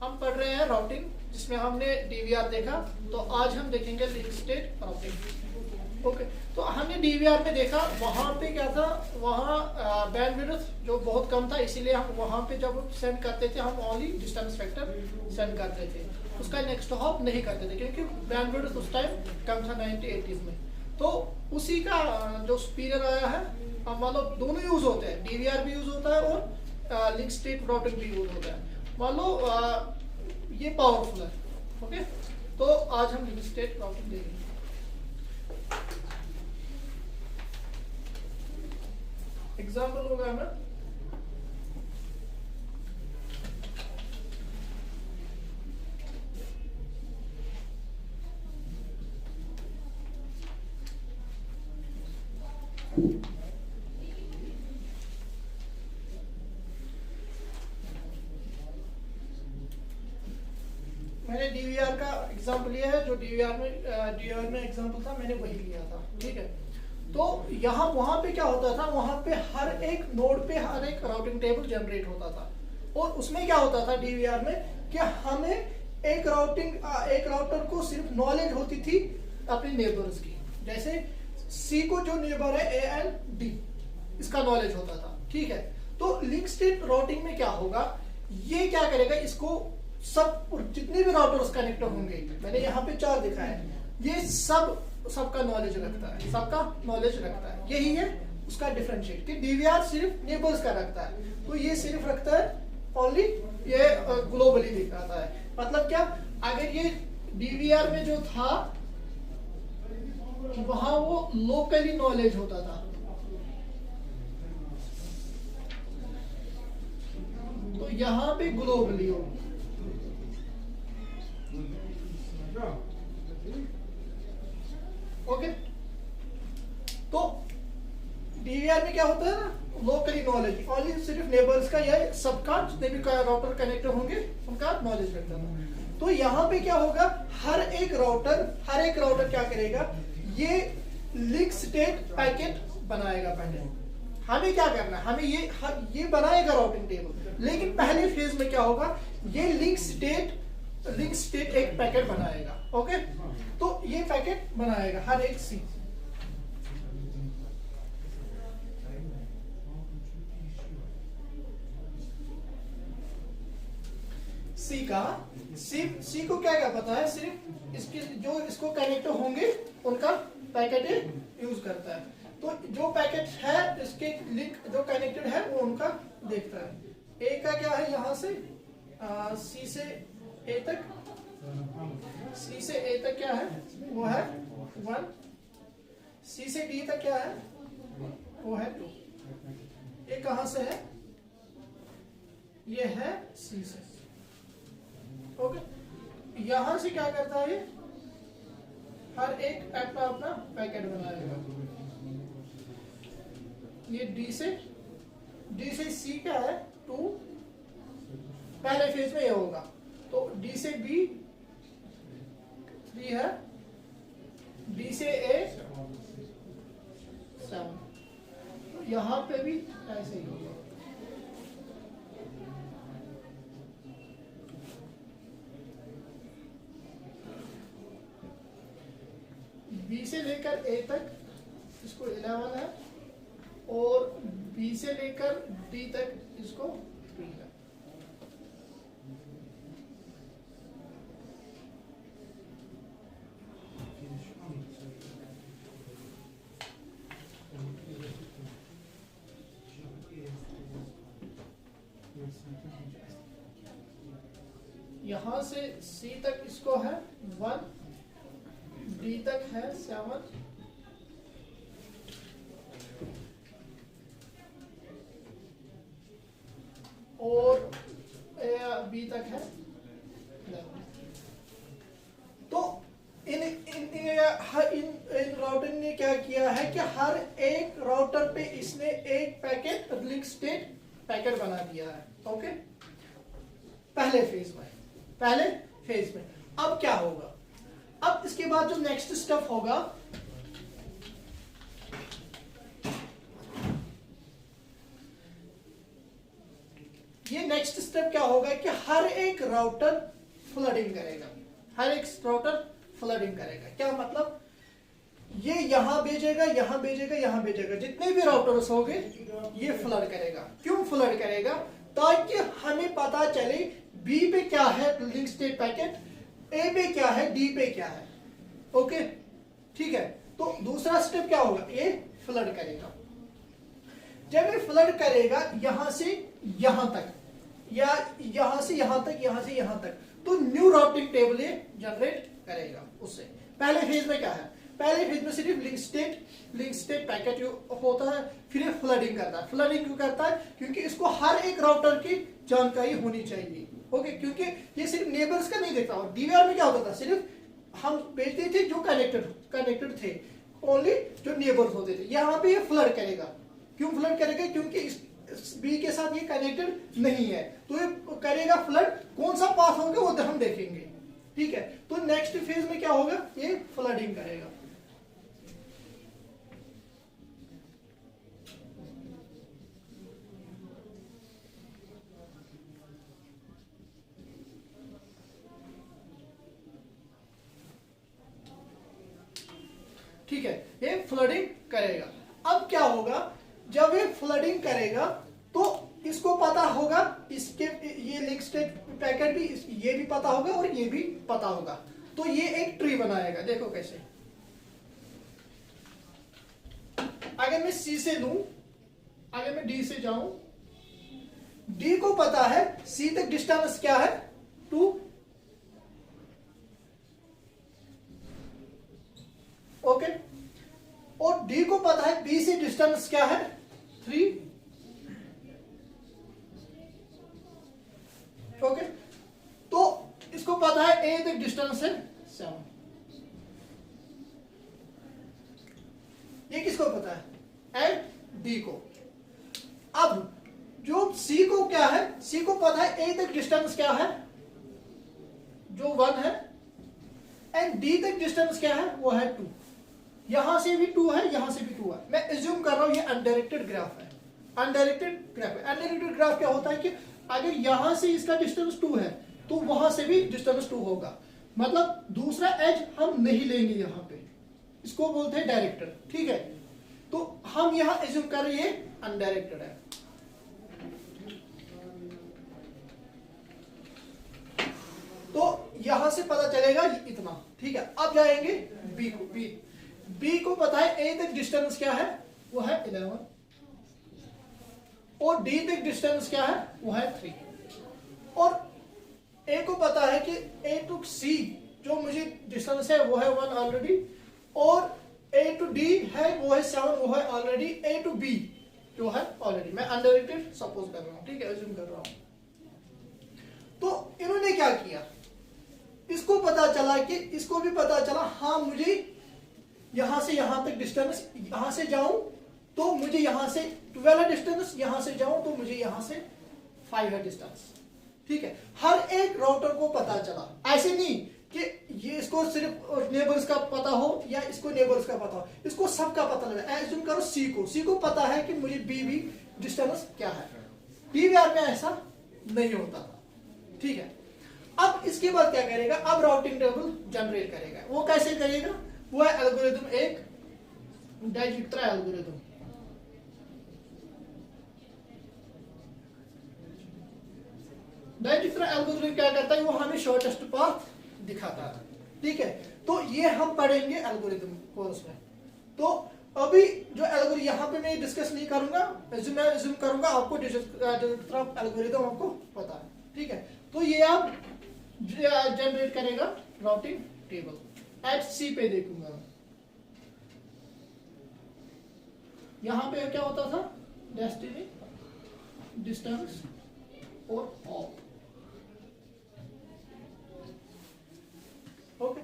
हम पढ़ रहे हैं राउटिंग, जिसमें हमने डीवीआर देखा। तो आज हम देखेंगे लिंक स्टेट राउटिंग। ओके, तो हमने डीवीआर में देखा, वहाँ पे क्या था, वहाँ बैंडविड्थ जो बहुत कम था, इसीलिए हम वहाँ पे जब सेंड करते थे हम ओनली डिस्टेंस वेक्टर सेंड करते थे, उसका नेक्स्ट हॉप नहीं करते थे, क्योंकि बैंडविड्थ उस टाइम कम था 90-80s में। तो उसी का जो सुपीरियर आया है, मान लो दोनों यूज होते हैं, डीवीआर भी यूज होता है और लिंक स्टेट राउटिंग भी यूज होता है। मान लो ये पावरफुल है। ओके, तो आज हम लिंक स्टेट राउटिंग देखेंगे। एग्जाम्पल होगा हमें, मैंने डीवीआर का एग्जांपल लिया है, जो डीवीआर में एग्जांपल था मैंने वही लिया था। ठीक है, तो यहाँ वहां पे क्या होता था, वहां पे हर एक नोड पे हर एक राउटिंग टेबल जनरेट होता था, और उसमें क्या होता था डीवीआर में कि हमें एक राउटर को सिर्फ नॉलेज होती थी अपने नेबर्स की। जैसे सी को जो नेबर है ए एंड डी, इसका नॉलेज होता था। ठीक है, तो लिंक स्टेट राउटिंग में क्या होगा, ये क्या करेगा, इसको सब जितने भी राउटर्स कनेक्ट होंगे, मैंने यहाँ पे 4 दिखाया है, ये सबका नॉलेज रखता है, यही है उसका डिफरेंशिएट कि डीवीआर सिर्फ नेबर्स का रखता है, तो ये सिर्फ रखता है ओनली ये ग्लोबली दिखाता है। मतलब क्या, अगर ये डीवीआर में जो था वहां वो लोकली नॉलेज होता था, तो यहाँ पे ग्लोबली हो। ओके, तो डीवीआर में क्या होता है ना, लोकली नॉलेज ओनली सिर्फ नेबर्स का या सबका, जितने भी राउटर कनेक्ट होंगे उनका नॉलेज रखता था। तो यहाँ पे क्या होगा, हर एक राउटर क्या करेगा, ये लिंक स्टेट पैकेट बनाएगा। पहले हमें क्या करना है, हमें ये बनाएगा राउटिंग टेबल, लेकिन पहले फेज में क्या होगा, ये लिंक स्टेट एक पैकेट बनाएगा। ओके, तो ये पैकेट बनाएगा हर एक सी को क्या पता है, सिर्फ इसके जो इसको कनेक्ट होंगे उनका पैकेट यूज करता है। तो जो पैकेट है इसके लिंक जो कनेक्टेड है वो उनका देखता है। ए का क्या है, यहाँ से सी से ए तक, क्या है वो है 1, सी से डी तक क्या है वो है 2। ये कहां से है, ये है सी से। ओके, यहां से क्या करता है, हर एक अपना पैकेट बनाएगा। ये डी से सी क्या है 2, पहले फेज में ये होगा, तो डी से बी 3 है, डी से ए 7, यहां पे भी ऐसे ही होगा। बी से लेकर ए तक इसको 11 है, और बी से लेकर डी तक इसको 3 है। यहां से सी तक इसको है 1, डी तक है 7, और बी तक है 11। तो इन राउटर ने क्या किया है कि हर एक राउटर पे इसने एक पैकेट लिंक स्टेट पैकेट बना दिया है। ओके, पहले फेज में अब क्या होगा, अब इसके बाद जो नेक्स्ट स्टेप होगा, ये नेक्स्ट स्टेप क्या होगा कि हर एक राउटर फ्लडिंग करेगा, हर एक राउटर फ्लडिंग करेगा। क्या मतलब, ये यहां भेजेगा, यहां भेजेगा, यहां भेजेगा, जितने भी राउटर्स होंगे ये फ्लड करेगा। क्यों फ्लड करेगा? ताकि हमें पता चले बी पे क्या है लिंक स्टेट पैकेट, ए पे क्या है, डी पे क्या है। ओके ठीक है। तो दूसरा स्टेप क्या होगा, ये फ्लड करेगा। जब ये फ्लड करेगा यहां से यहां तक, या यहां से यहां तक, यहां से यहां तक, तो न्यू राउटिंग टेबल ये जनरेट करेगा। उससे पहले फेज में क्या है, पहले फेज में सिर्फ लिंक स्टेट पैकेट होता है, फिर ये फ्लडिंग करता है। फ्लडिंग क्यों करता है? क्योंकि इसको हर एक राउटर की जानकारी होनी चाहिए। ओके, क्योंकि ये सिर्फ नेबर्स का नहीं देखता। और डीवीआर में क्या होता था, सिर्फ हम भेजते थे जो कनेक्टेड थे, ओनली जो नेबर्स होते थे। यहाँ पे ये फ्लड करेगा। क्यों फ्लड करेगा? क्योंकि इस बी के साथ ये कनेक्टेड नहीं है, तो ये करेगा फ्लड। कौन सा पास होगा वो तो हम देखेंगे। ठीक है, तो नेक्स्ट फेज में क्या होगा, ये फ्लडिंग करेगा। ठीक है, ये फ्लडिंग करेगा। अब क्या होगा, जब ये फ्लडिंग करेगा तो इसको पता होगा, इसके ये लिंक स्टेट पैकेट भी, ये भी पता होगा और ये भी पता होगा। तो ये एक ट्री बनाएगा। देखो कैसे, अगर मैं सी से लूं, अगर मैं डी से जाऊं, डी को पता है सी तक डिस्टेंस क्या है, 2। ओके, और डी को पता है बी से डिस्टेंस क्या है, 3। ओके, तो इसको पता है ए तक डिस्टेंस है 7। ये किसको पता है, एंड डी को। अब जो सी को क्या है, सी को पता है ए तक डिस्टेंस क्या है, जो 1 है, एंड डी तक डिस्टेंस क्या है, वो है 2। यहां से भी 2 है, यहां से भी 2 है। मैं एज्यूम कर रहा हूं ये अनडायरेक्टेड ग्राफ है। अनडायरेक्टेड ग्राफ क्या होता है कि अगर यहां से इसका डिस्टेंस 2 है तो वहां से भी डिस्टेंस 2 होगा। मतलब दूसरा एज हम नहीं लेंगे यहां पे, इसको बोलते हैं डायरेक्टेड। ठीक है, तो हम यहां एज्यूम कर रहे हैं ये अनडायरेक्टेड है। तो यहां से पता चलेगा इतना। ठीक है, अब जाएंगे बी को। बी को पता है ए तक डिस्टेंस क्या है, वो है 11, और डी तक डिस्टेंस क्या है, वो है 3। और ए को पता है कि ए टू सी जो मुझे डिस्टेंस है वो है 1 ऑलरेडी, और ए टू डी है वो है 7, वो है ऑलरेडी। ए टू बी जो है ऑलरेडी, मैं अनडायरेक्टेड सपोज कर रहा हूं। ठीक है, अज्यूम कर रहा हूं। तो इन्होंने क्या किया, इसको पता चला कि, इसको भी पता चला हाँ मुझे यहां से यहां तक डिस्टेंस, यहां से जाऊं तो मुझे यहां से 12 है डिस्टेंस, यहां से जाऊं तो मुझे यहां से 5 है डिस्टेंस। ठीक है, हर एक राउटर को पता चला। ऐसे नहीं कि ये इसको सिर्फ नेबर्स का पता हो या इसको नेबर्स का पता हो, इसको सबका पता लगा। एज्यूम करो सी को पता है कि मुझे बी डिस्टेंस क्या है। डीवीआर में ऐसा नहीं होता था। ठीक है, अब इसके बाद क्या करेगा, अब राउटिंग टेबल जनरेट करेगा। वो कैसे करेगा, वो है एल्गोरिथम, एक डाइजिक्स्ट्रा एल्गोरिथम। डाइजिक्स्ट्रा एल्गोरिथम क्या करता है, वो हमें शॉर्टेस्ट पाथ दिखाता है। ठीक है, तो ये हम पढ़ेंगे एल्गोरिथम कोर्स में। तो अभी जो एल्गोरिथम यहाँ पे मैं डिस्कस नहीं करूंगा, मैं रिज्यूम करूंगा, आपको डाइजिक्स्ट्रा एल्गोरिथम आपको पता है। ठीक है, तो ये आप जनरेट करेगा राउटिंग टेबल। एट सी पे देखूंगा, यहां पे क्या होता था, डेस्टिनी, डिस्टेंस और ऑप। ओके,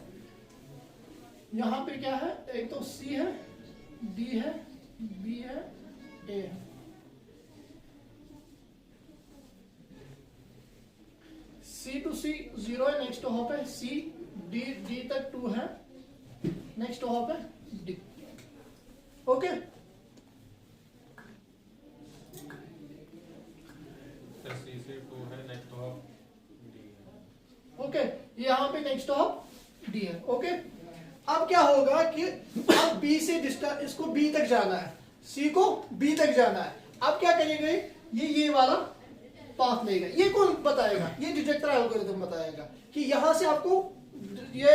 यहां पे क्या है, एक तो सी है, डी है, बी है, ए है। सी टू सी 0 है, नेक्स्ट हॉप है सी, डी तक 2 है, नेक्स्ट हॉप है डी। ओके, सी से 2 है ओके, यहाँ पे नेक्स्ट स्टॉप डी है। ओके, अब क्या होगा कि अब बी से डिस्टेंस, इसको बी तक जाना है, सी को बी तक जाना है। अब क्या करेंगे, ये वाला पाथ लेगा। ये कौन बताएगा, ये डिटेक्टर एल्गोरिथम बताएगा कि यहां से आपको ये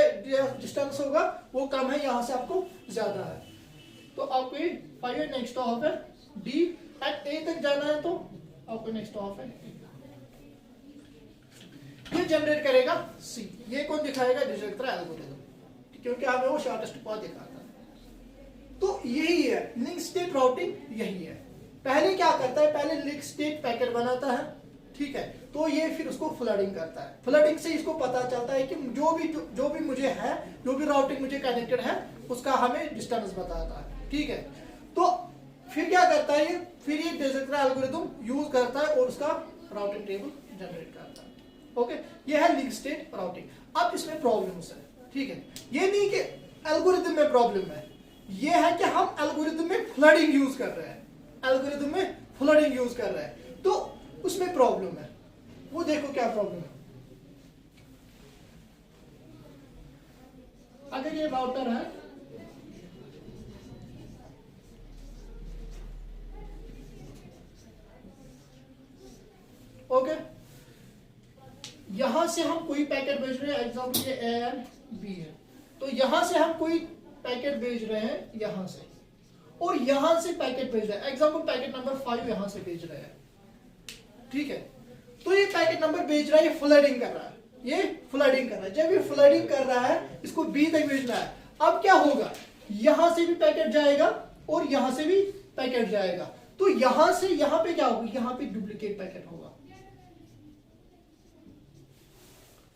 डिस्टेंस होगा वो कम है, यहां से आपको ज्यादा है। तो आपको ये 5 नेक्स्ट ऑफ है डी, एंड ए तक जाना है तो आपको नेक्स्ट ऑफ है। ये जनरेट करेगा सी। ये कौन दिखाएगा, डिटेक्टर एल्गोरिथम, क्योंकि हमें वो शॉर्टेस्ट पाथ दिखाता है। तो यही है लिंक स्टेट राउटिंग, यही है। पहले क्या करता है, पहले लिंक स्टेट पैकेट बनाता है, ठीक है, तो ये फिर उसको फ्लडिंग करता है। फ्लडिंग से इसको पता चलता है कि जो भी मुझे है, जो भी राउटिंग मुझे कनेक्टेड है, उसका हमें डिस्टेंस बताता है, ठीक है। तो फिर क्या करता है, फिर ये डिटेक्टर एल्गोरिथम यूज करता है और उसका राउटिंग टेबल जनरेट करता है। ओके, ये है लिंक स्टेट राउटिंग। अब इसमें प्रॉब्लम्स है, ठीक है। ये नहीं कि एल्गोरिथम में प्रॉब्लम है, ये है कि हम एल्गोरिथम में फ्लडिंग यूज कर रहे हैं, एल्गोरिथम में फ्लडिंग यूज कर रहे हैं, तो उसमें प्रॉब्लम है। वो देखो क्या प्रॉब्लम है। अगर ये राउटर है, ओके, यहां से हम कोई पैकेट भेज रहे हैं, एग्जाम्पल ये ए एंड बी है, तो यहां से हम कोई पैकेट भेज रहे हैं यहां से, और यहां से पैकेट भेज रहे हैं, एग्जाम्पल पैकेट नंबर 5 यहां से भेज रहे हैं, ठीक है। तो ये पैकेट नंबर भेज रहा है, ये फ्लडिंग कर रहा है, ये फ्लडिंग कर रहा है। जब ये फ्लडिंग कर रहा है, इसको बी तक भेजना है। अब क्या होगा, यहां से भी पैकेट जाएगा और यहां से भी पैकेट जाएगा, तो यहां से यहां पे क्या होगा, यहां पे डुप्लीकेट पैकेट होगा।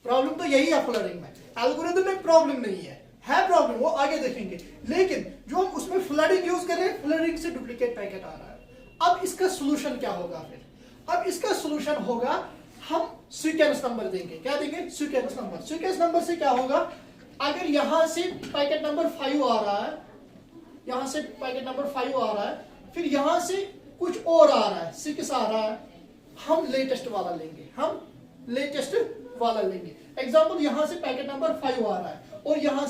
प्रॉब्लम तो यही है फ्लडिंग में, एल्गोरिथम में प्रॉब्लम नहीं है प्रॉब्लम, वो आगे देखेंगे। लेकिन जो हम उसमें फ्लडिंग यूज कर रहे हैं, फ्लडिंग से डुप्लीकेट पैकेट आ रहा है। अब इसका सोल्यूशन क्या होगा फिर, अब इसका सोल्यूशन होगा, हम सीक्वेंस नंबर देंगे। क्या देंगे, सीक्वेंस नंबर। सीक्वेंस नंबर से क्या होगा, अगर यहां से पैकेट नंबर 5 आ रहा है, यहां से पैकेट नंबर 5 आ रहा है, फिर यहां से कुछ और आ रहा है, 6 आ रहा है, हम लेटेस्ट वाला लेंगे, हम लेटेस्ट वाला लेंगे। एग्जांपल यहां से पैकेट नंबर 5 आ रहा है और यहां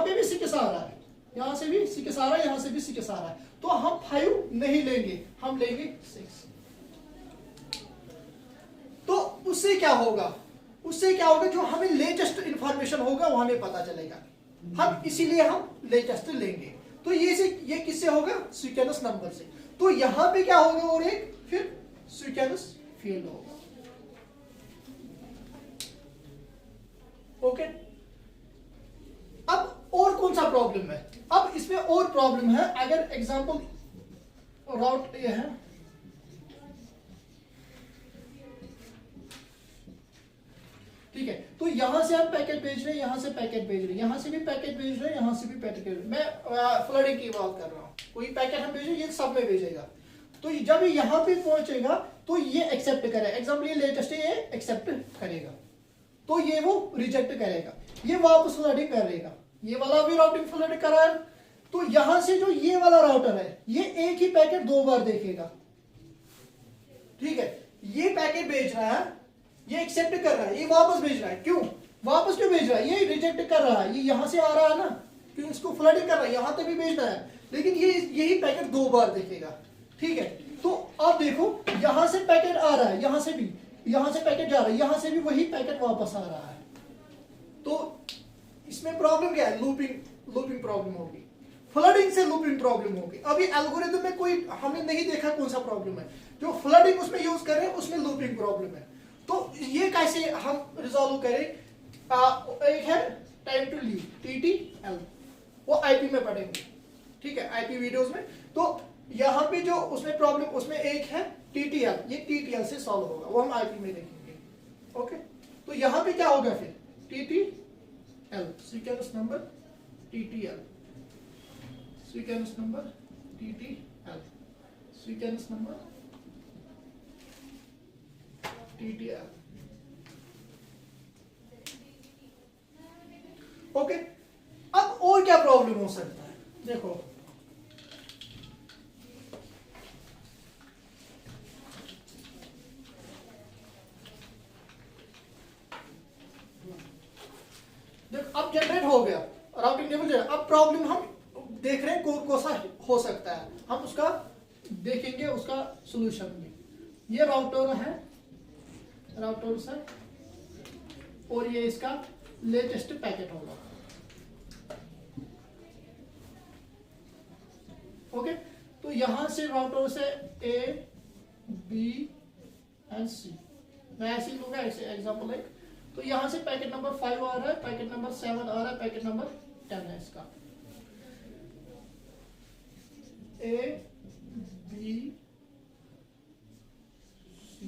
पे भी 6 आ रहा है, यहां से भी 6 आ रहा है, यहां से भी 6 आ रहा है, तो हम 5 नहीं लेंगे, हम लेंगे 6। तो उससे क्या होगा, जो हमें लेटेस्ट इंफॉर्मेशन होगा वो हमें पता चलेगा, हम इसीलिए हम लेटेस्ट लेंगे। तो ये किससे होगा, सीक्वेंस नंबर से। तो यहां पे क्या होगा, और एक फिर सीक्वेंस फील्ड होगा। ओके, अब और कौन सा प्रॉब्लम है, अब इसमें और प्रॉब्लम है। अगर एग्जांपल राउट ये है, ठीक है, तो यहां से हम पैकेट भेज रहे हैं, यहां से पैकेट भेज रहे हैं, यहां से भी पैकेट भेज रहे हैं, यहां से भी पैकेट भेज रहे हैं। मैं फ्लडिंग की बात कर रहा हूं, कोई पैकेट हम भेजें, ये सब में भेजेगा। तो जब ये यहां पे पहुंचेगा तो ये एक्सेप्ट करेगा, एग्जांपल ये लेटेस्ट है, ये एक्सेप्ट करेगा, तो ये वो रिजेक्ट करेगा, ये वापस फ्लडिंग करेगा, ये वाला भी राउटिंग फ्लड कर रहा है। तो यहां से जो ये वाला राउटर है, ये एक ही पैकेट 2 बार देखेगा, ठीक है। ये पैकेट भेज रहा है, ये एक्सेप्ट कर रहा है, ये वापस भेज रहा है, क्यों वापस क्यों भेज रहा है, ये रिजेक्ट कर रहा है, ये यहां से आ रहा है ना, क्यों इसको फ्लडिंग कर रहा है, यहां तक भी भेजना है, लेकिन ये यही पैकेट 2 बार देखेगा, ठीक है। तो अब देखो, यहां से पैकेट आ रहा है, यहां से पैकेट जा रहा है, यहां से भी वही पैकेट वापस आ रहा है। तो इसमें प्रॉब्लम क्या है, लूपिंग प्रॉब्लम होगी, फ्लडिंग से लूपिंग प्रॉब्लम होगी। अभी एल्गोरिथम में कोई हमने नहीं देखा कौन सा प्रॉब्लम है, जो फ्लडिंग उसमें यूज कर रहे हैं उसमें लूपिंग प्रॉब्लम है। तो ये कैसे हम रिजॉल्व करें, एक है टाइम टू लीव TTL, वो IP में पढ़ेंगे, ठीक है, IP वीडियोस में। तो यहाँ पे जो उसमें प्रॉब्लम, उसमें एक है TTL, ये TTL से सॉल्व होगा, वो हम IP में देखेंगे। ओके, तो यहाँ पे क्या होगा फिर, TTL sequence number TTL, sequence number TTL, sequence number TTL। Okay, अब और क्या प्रॉब्लम हो सकता है, देखो देखो अब जनरेट हो गया राउटिंग टेबल जनरेट। अब प्रॉब्लम हम देख रहे हैं कौन सा हो सकता है, हम उसका देखेंगे उसका सॉल्यूशन भी। ये राउटर है, राउटर्स है, और ये इसका लेटेस्ट पैकेट होगा। ओके, तो यहां से राउटर से ए बी एंड सी, मैं ऐसे ही लूंगा ऐसे एग्जांपल एक। तो यहां से पैकेट नंबर 5 आ रहा है, पैकेट नंबर 7 आ रहा है, पैकेट नंबर 10 है इसका। ए बी सी,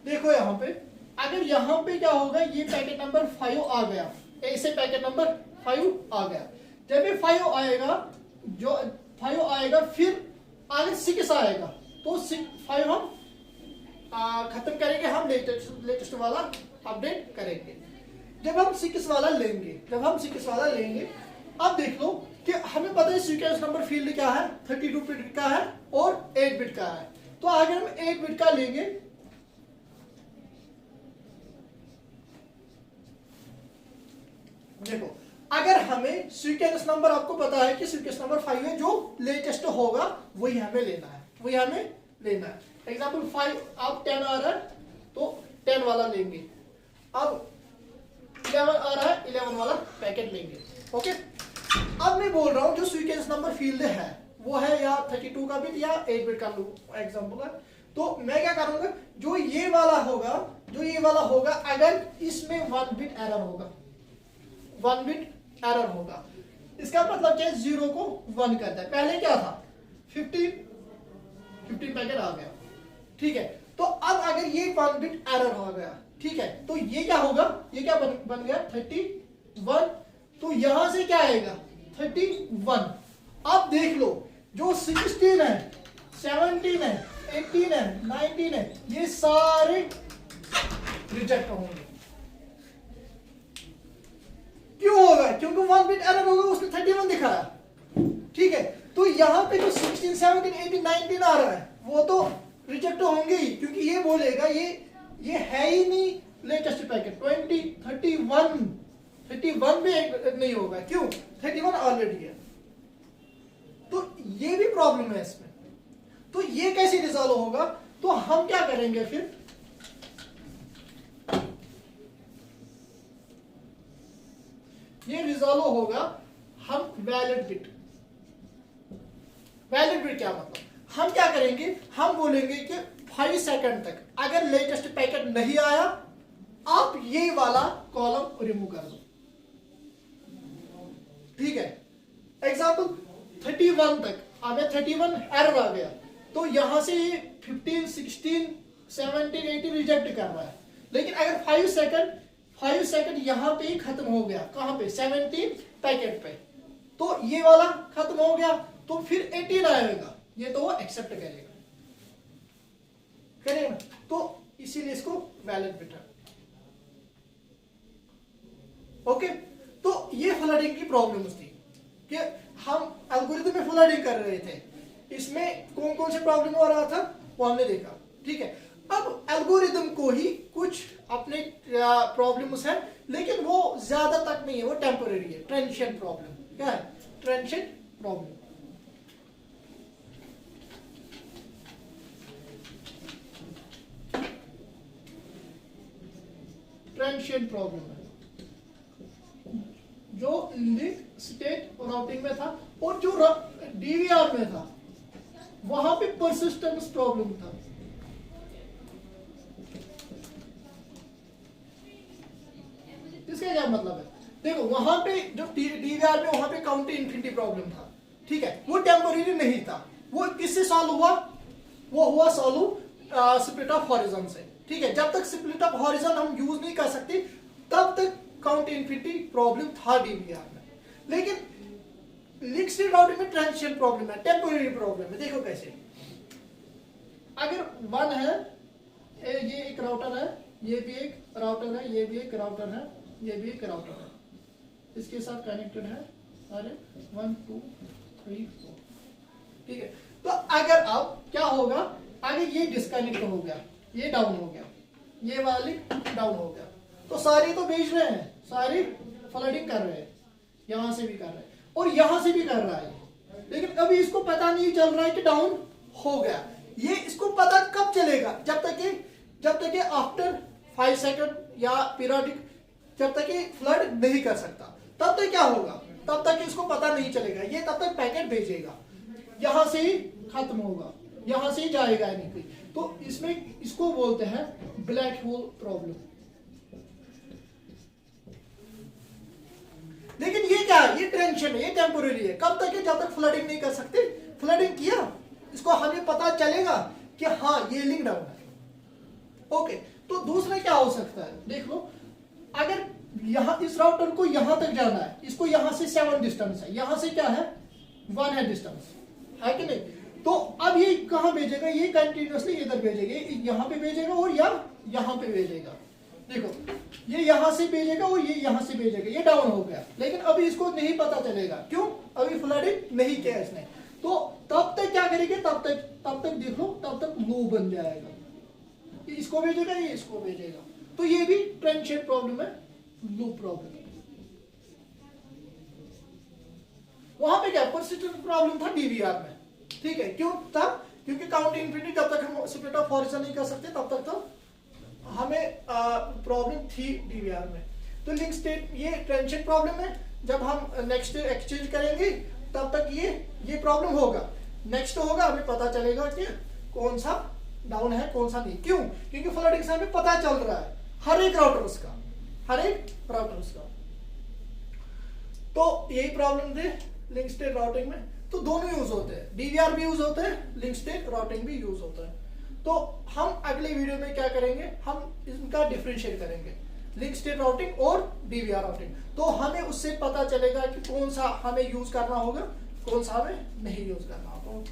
देखो यहां पे, अगर यहां पे क्या होगा, ये पैकेट नंबर 5 आ गया, ए से पैकेट नंबर 5 आ गया। जब ये 5 आएगा, जो 5 आएगा, फिर आगे 6 आएगा, तो 5 हम खत्म करेंगे, हम लेटेस्ट वाला अपडेट करेंगे। जब हम 6 वाला लेंगे, अब देख लो कि हमें पता है सीक्वेंस नंबर फील्ड क्या है, 32 बिट का है और 8 बिट का है। तो अगर हम 8 बिट का लेंगे, देखो अगर हमें सीक्वेंस नंबर, आपको पता है कि सीक्वेंस नंबर 5 है, जो लेटेस्ट होगा वही हमें लेना है, एग्जांपल 5, अब 10 आ रहा है तो 10 वाला लेंगे, अब 11 आ रहा है 11 वाला पैकेट लेंगे। ओके, अब मैं बोल रहा हूं जो सीक्वेंस नंबर फील्ड है वो है या 32 का बिट या 8 बिट का एग्जांपल है। तो मैं क्या करूंगा, जो ये वाला होगा, अगर इसमें 1 बिट एरर होगा, 1 बिट एरर होगा, इसका मतलब क्या है, 0 को 1 करता है। पहले क्या था, 15 पैकेट आ गया, ठीक है। तो अब अगर ये 1 बिट एरर हो गया, ठीक है, तो ये क्या होगा, ये क्या बन गया 31। तो यहां से क्या आएगा 31। अब देख लो, जो 16 है, 17 है, 18 है, 19 है, ये सारे रिजेक्ट होंगे। क्यों होगा, क्योंकि 1 बिट एरर होगा, उसने 31 दिखाया, ठीक है। तो यहां पे जो 16, 17, 18, 19 आ रहा है, वो तो रिजेक्ट होंगे ही, क्योंकि ये बोलेगा ये है ही नहीं लेटेस्ट पैकेट। 20, 31 भी नहीं होगा, क्यों, 31 ऑलरेडी है। तो ये भी प्रॉब्लम है इसमें। तो ये कैसे रिजॉल्व होगा, तो हम क्या करेंगे फिर, ये रिजॉल्व होगा, हम वैलिड बिट क्या मतलब, हम क्या करेंगे, हम बोलेंगे कि 5 सेकंड तक अगर लेटेस्ट पैकेट नहीं आया, आप ये वाला कॉलम रिमूव कर दो, ठीक है। एग्जांपल 31 तक आ गया, 31 एरर आ गया, तो यहां से ये 15, 16, 17, 18 रिजेक्ट कर रहा है। लेकिन अगर 5 सेकंड यहां पे ही खत्म हो गया, कहां पे, 17 पैकेट पे, तो ये वाला खत्म हो गया, तो फिर 18 आएगा, ये तो वो एक्सेप्ट करेगा। तो इसीलिए इसको वैलिड बिट है। ओके, तो ये फ्लडिंग की प्रॉब्लम्स थी कि हम एल्गोरिथम में फ्लडिंग कर रहे थे, इसमें कौन कौन से प्रॉब्लम हो रहा था वो हमने देखा, ठीक है। अब एल्गोरिथम को ही कुछ अपने प्रॉब्लम्स है, लेकिन वो ज्यादा तक नहीं है, वो टेम्पररी है, ट्रांजिशन प्रॉब्लम। क्या है, ट्रांजिशन प्रॉब्लम। ट्रांजिशन प्रॉब्लम है जो लिंक स्टेट राउटिंग में था, और जो डीवीआर में था वहां पे परसिस्टेंस प्रॉब्लम था। इसका क्या मतलब है, देखो वहां पे जो डीवीआर में वहां पे काउंट इन्फिनिटी प्रॉब्लम था, ठीक है, वो टेम्पोररी नहीं था, वो किससे सॉल्व हुआ, वो हुआ सॉल्व स्प्लिट ऑफ हॉरिजॉन से, ठीक है। जब तक स्प्लिट ऑफ हॉरिजॉन हम यूज नहीं कर सकते, तब तक काउंट इन्फिनिटी प्रॉब्लम था डीवीआर में। लेकिन लिंक स्टेट राउटिंग में ट्रांजिशन प्रॉब्लम है, टेम्पोररी प्रॉब्लम है। देखो कैसे, अगर 1 है, ये एक राउटर है, ये भी एक राउटर है, ये भी एक राउटर है, ये भी एक राउटर है, इसके साथ कनेक्टेड है, अरे 1 2 3 4, ठीक है। तो अगर अब क्या होगा, अगर ये डिस्कनेक्ट हो गया, ये डाउन हो गया, ये वाली डाउन हो गया, तो सारे तो भेज रहे हैं, सारे फ्लडिंग कर रहे हैं, यहां से भी कर रहे हैं और यहां से भी कर रहा है, लेकिन अभी इसको पता नहीं चल रहा है कि डाउन हो गया। ये इसको पता कब चलेगा, जब तक कि आफ्टर 5 सेकंड या पीरियडिक, जब तक ये फ्लड नहीं कर सकता, तब तक क्या होगा, तब तक इसको पता नहीं चलेगा। ये तब तक पैकेट भेजेगा, यहां से ही खत्म होगा, यहां से ही जाएगा नहीं। तो इसमें इसको बोलते हैं ब्लैक होल प्रॉब्लम। लेकिन ये क्या है, ये टेंशन है, ये टेम्पोररी है। कब तक है, जब तक फ्लडिंग नहीं कर सकते। फ्लडिंग किया, इसको हमें पता चलेगा कि हाँ ये लिंक डाउन है। ओके, तो दूसरा क्या हो सकता है, देख लो, अगर यहां इस राउटर को यहां तक जाना है, इसको यहां से 7 डिस्टेंस है, यहां से क्या है 1 है डिस्टेंस, है कि नहीं। तो अब ये कहां भेजेगा, ये कंटिन्यूअसली इधर भेजेगा, यहां पे भेजेगा और यहां पे भेजेगा। देखो ये यहां से भेजेगा और ये यहां से भेजेगा, ये डाउन हो गया, लेकिन अभी इसको नहीं पता चलेगा, क्यों, अभी फ्लडिंग नहीं किया इसने। तो तब तक क्या करेंगे, तब तक देख लो, तब तक लूप बन जाएगा, इसको भेजेगा, ये इसको भेजेगा। तो ये भी ट्रेंचेड प्रॉब्लम है, लूप प्रॉब्लम। वहां पे क्या पर्सिस्टेंट प्रॉब्लम था डीवीआर में, ठीक है, क्यों था, क्योंकि काउंट इनफिनिटी जब तक हम स्प्लिट ऑफ हॉरिजॉन नहीं कर सकते तब तक तो हमें प्रॉब्लम थी डीवीआर में। तो लिंक स्टेट ये ट्रेंचेड प्रॉब्लम है, जब हम नेक्स्ट एक्सचेंज करेंगे तब तक ये प्रॉब्लम होगा। नेक्स्ट होगा, हमें पता चलेगा कि कौन सा डाउन है कौन सा नहीं, क्यों, क्योंकि फ्लडिंग से हमें पता चल रहा है हर एक राउटर्स का। तो यही प्रॉब्लम थे लिंक स्टेट राउटिंग में। तो दोनों यूज होते हैं, डीवीआर भी यूज होते हैं, लिंक स्टेट राउटिंग भी यूज होता है। तो हम अगले वीडियो में क्या करेंगे, हम इनका डिफरेंशिएट करेंगे, लिंक स्टेट राउटिंग और डीवीआर राउटिंग। तो हमें उससे पता चलेगा कि कौन सा हमें यूज करना होगा, कौन सा हमें नहीं यूज करना होगा।